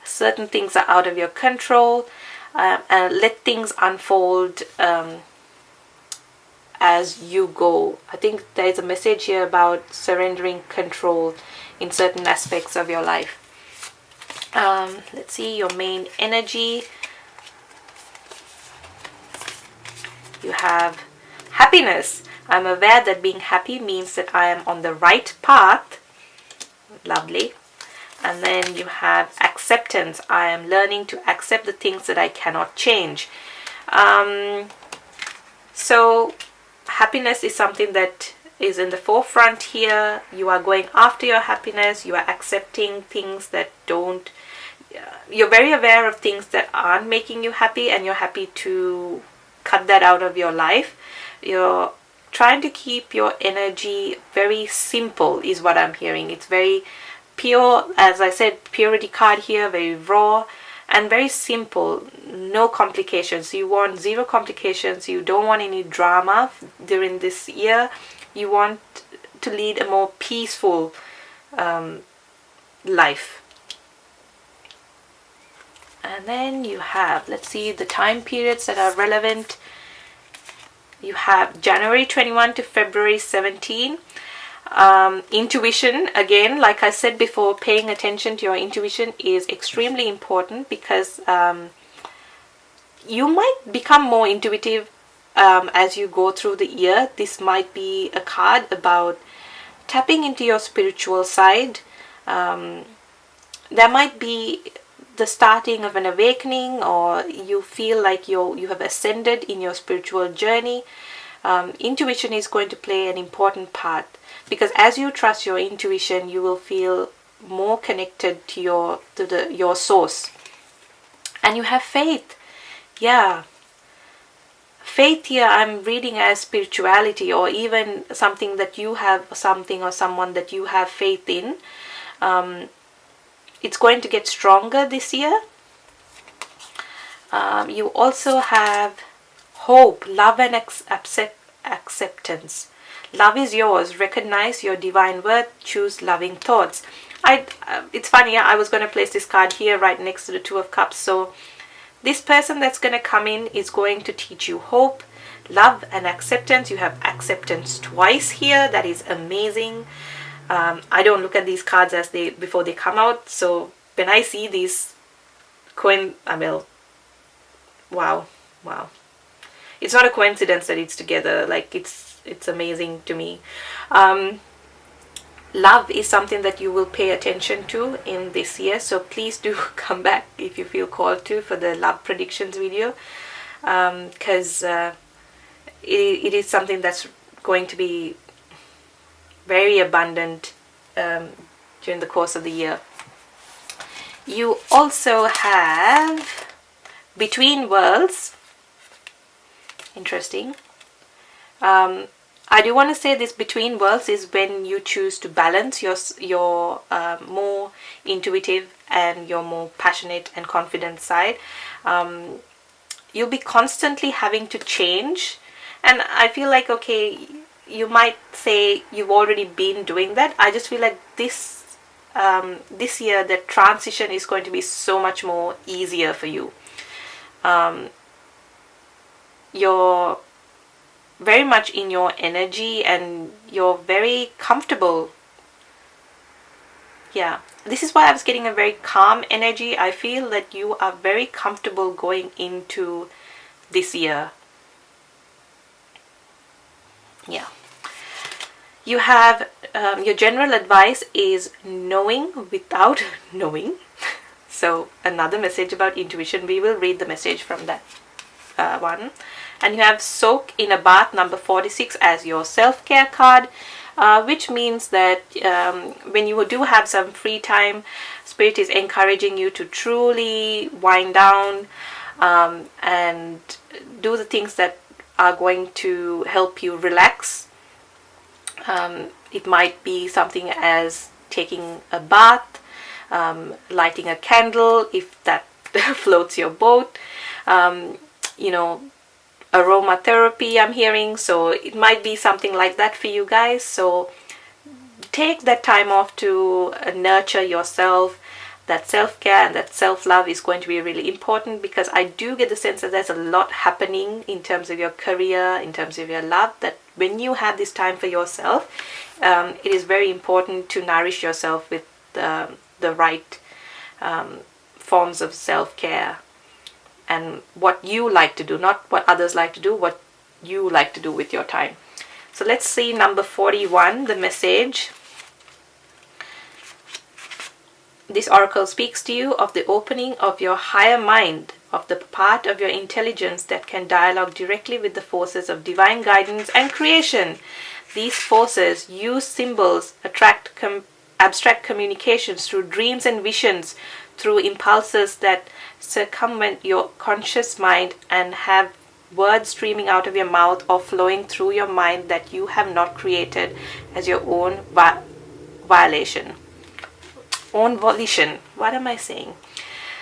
Certain things are out of your control, and let things unfold as you go. I think there is a message here about surrendering control in certain aspects of your life. Let's see your main energy. You have happiness. I'm aware that being happy means that I am on the right path. Lovely. And then you have acceptance. I am learning to accept the things that I cannot change. So happiness is something that is in the forefront here. You are going after your happiness. You are accepting things that don't. You're very aware of things that aren't making you happy, and you're happy to cut that out of your life. You're trying to keep your energy very simple is what I'm hearing. It's very pure, as I said, purity card here, very raw and very simple. No complications. You want 0 complications. You don't want any drama during this year. You want to lead a more peaceful life. And then you have, let's see the time periods that are relevant. You have January 21 to February 17. Intuition, again, like I said before, paying attention to your intuition is extremely important, because you might become more intuitive as you go through the year. This might be a card about tapping into your spiritual side. There might be the starting of an awakening, or you feel like you have ascended in your spiritual journey. Intuition is going to play an important part, because as you trust your intuition, you will feel more connected to your source. And you have faith. Yeah, faith here I'm reading as spirituality, or even something that you have, something or someone that you have faith in. It's going to get stronger this year. You also have hope, love, and acceptance. Love is yours. Recognize your divine worth. Choose loving thoughts. It's funny, I was going to place this card here right next to the Two of Cups. So this person that's going to come in is going to teach you hope, love, and acceptance. You have acceptance twice here. That is amazing. I don't look at these cards before they come out. So when I see these wow. It's not a coincidence that it's together. Like it's amazing to me. Love is something that you will pay attention to in this year. So please do come back if you feel called to for the love predictions video, because it is something that's going to be very abundant during the course of the year. You also have Between Worlds. Interesting. I do want to say this Between Worlds is when you choose to balance your more intuitive and your more passionate and confident side. You'll be constantly having to change, and I feel like, okay, you might say you've already been doing that. I just feel like this year the transition is going to be so much more easier for you. You're very much in your energy, and you're very comfortable yeah, this is why I was getting a very calm energy. I feel that you are very comfortable going into this year. Yeah. You have your general advice is knowing without knowing. So another message about intuition. We will read the message from that one. And you have soak in a bath, number 46, as your self-care card, which means that when you do have some free time, Spirit is encouraging you to truly wind down and do the things that are going to help you relax. It might be something as taking a bath, lighting a candle if that floats your boat, you know, aromatherapy I'm hearing, so it might be something like that for you guys. So take that time off to nurture yourself. That self-care and that self-love is going to be really important, because I do get the sense that there's a lot happening in terms of your career, in terms of your love, that when you have this time for yourself, it is very important to nourish yourself with the right forms of self-care and what you like to do, not what others like to do, what you like to do with your time. So let's see number 41, the message. This oracle speaks to you of the opening of your higher mind, of the part of your intelligence that can dialogue directly with the forces of divine guidance and creation. These forces use symbols, abstract communications through dreams and visions, through impulses that circumvent your conscious mind and have words streaming out of your mouth or flowing through your mind that you have not created as your own own volition. What am I saying?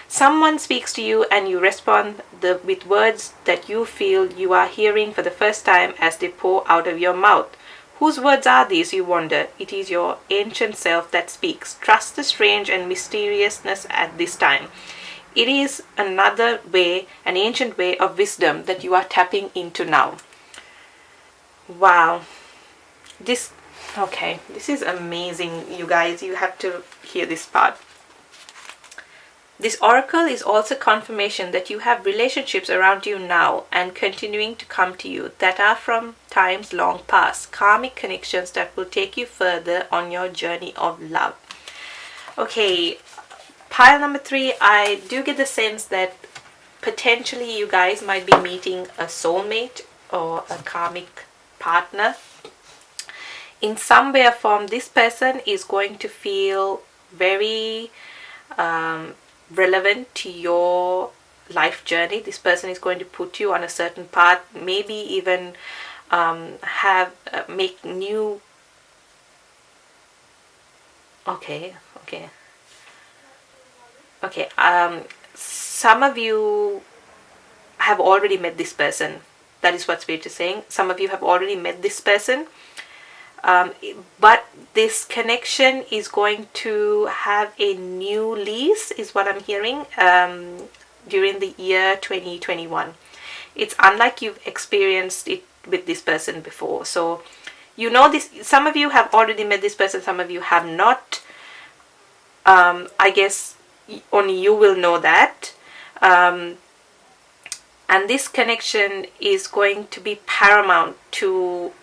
Someone speaks to you and you respond with words that you feel you are hearing for the first time as they pour out of your mouth. Whose words are these, you wonder? It is your ancient self that speaks. Trust the strange and mysteriousness at this time. It is another way, an ancient way of wisdom that you are tapping into now. Wow. This is amazing, you guys. You have to hear this part. This oracle is also confirmation that you have relationships around you now and continuing to come to you that are from times long past, karmic connections that will take you further on your journey of love. Okay, pile number 3, I do get the sense that potentially you guys might be meeting a soulmate or a karmic partner. In some way or form, this person is going to feel very relevant to your life journey. This person is going to put you on a certain path, maybe even make new. Okay. Some of you have already met this person. That is what Spirit is saying. Some of you have already met this person. But this connection is going to have a new lease, is what I'm hearing, during the year 2021. It's unlike you've experienced it with this person before. So, you know this. Some of you have already met this person, some of you have not. I guess only you will know that. And this connection is going to be paramount to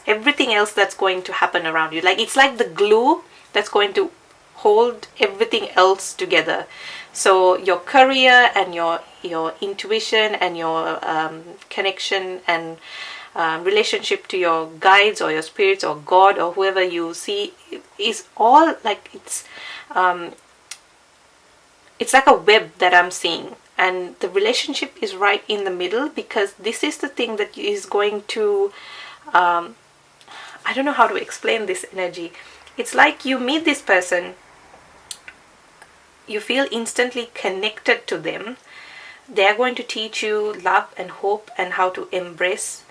everything else that's going to happen around you. Like, it's like the glue that's going to hold everything else together. So your career and your intuition and your connection and relationship to your guides or your spirits or God or whoever you see is all like it's like a web that I'm seeing, and the relationship is right in the middle, because this is the thing that is going to I don't know how to explain this energy. It's like you meet this person, you feel instantly connected to them. They're going to teach you love and hope and how to embrace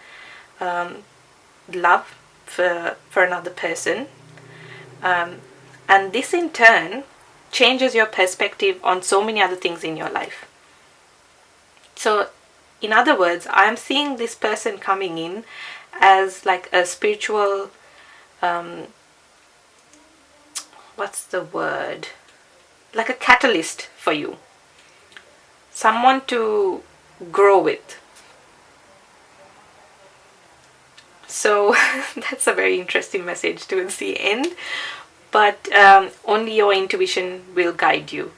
love for another person. And this in turn changes your perspective on so many other things in your life. So, in other words, I'm seeing this person coming in as like a spiritual what's the word? Like a catalyst for you. Someone to grow with. So that's a very interesting message towards the end. But only your intuition will guide you.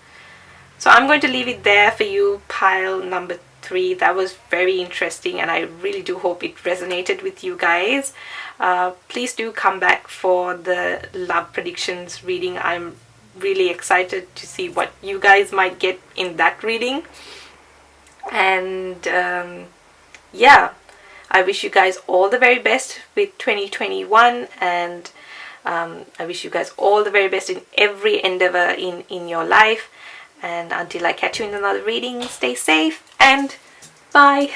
So I'm going to leave it there for you, pile number 3. That was very interesting, and I really do hope it resonated with you guys. Please do come back for the love predictions reading. I'm really excited to see what you guys might get in that reading. And yeah, I wish you guys all the very best with 2021, and I wish you guys all the very best in every endeavor in your life. And until I catch you in another reading, stay safe and bye.